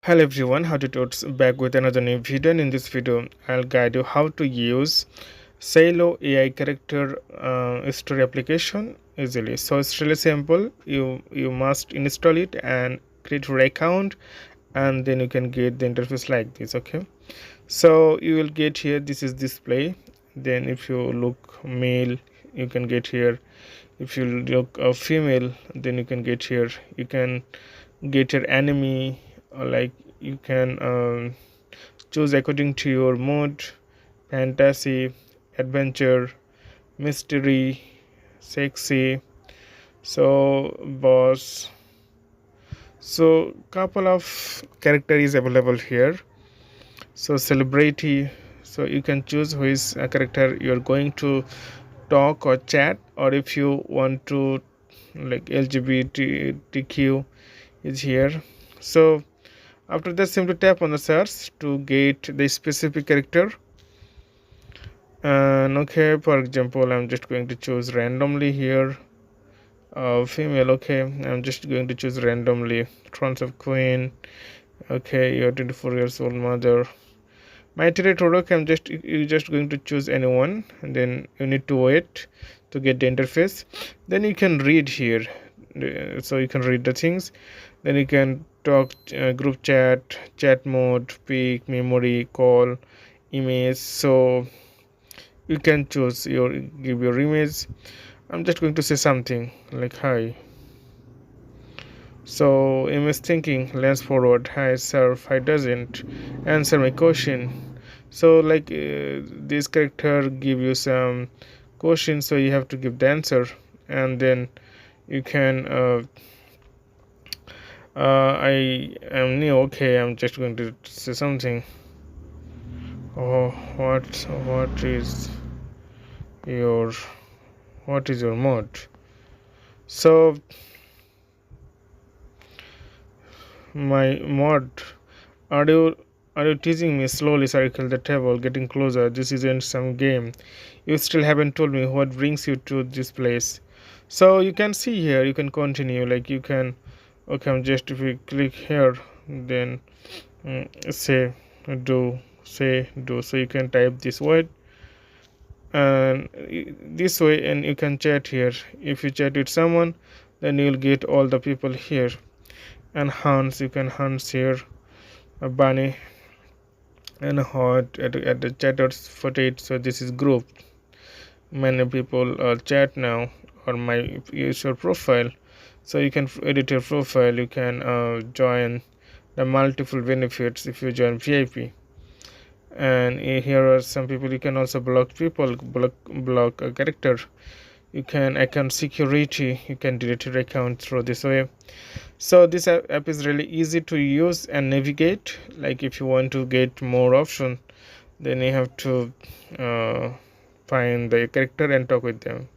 Hello everyone, how to totes back with another new video, and in this video I'll guide you how to use Saylo AI character story application easily. So it's really simple. You must install it and create your account, and then you can get the interface like this. Okay, so you will get here, this is display. Then if you look male, you can get here. If you look female, then you can get here. You can get your enemy, like you can choose according to your mood: fantasy, adventure, mystery, sexy, so boss. So couple of character is available here. So celebrity, so you can choose who is a character you're going to talk or chat, or if you want to, like LGBTQ is here. So after that, simply tap on the search to get the specific character. And okay, for example, I'm just going to choose randomly here female. Okay, I'm just going to choose randomly Thrones of Queen. Okay, you're 24 years old mother. My territory. Okay, you're just going to choose anyone, and then you need to wait to get the interface. Then you can read here, so you can read the things. Then you can talk, group chat mode, pick, memory, call, image. So you can choose give your image. I'm just going to say something like hi. So image thinking, lens forward, hi sir, I doesn't answer my question. So like this character give you some question, so you have to give the answer, and then you can I am new. Okay, I'm just going to say something. Oh, what is your mod? So my mod, are you teasing me? Slowly circle the table, getting closer. This isn't some game. You still haven't told me what brings you to this place. So you can see here, you can continue, like you can, okay, I'm just, if you click here, then say do, so you can type this word, and this way, and you can chat here. If you chat with someone, then you'll get all the people here. And Hans, you can Hans here, a bunny and hot at the chatters footage. So this is group, many people chat now, or my user profile. So you can edit your profile, you can join the multiple benefits if you join VIP. And here are some people. You can also block people, block a character. You can account security, you can delete your account through this way. So this app is really easy to use and navigate. Like if you want to get more option, then you have to find the character and talk with them.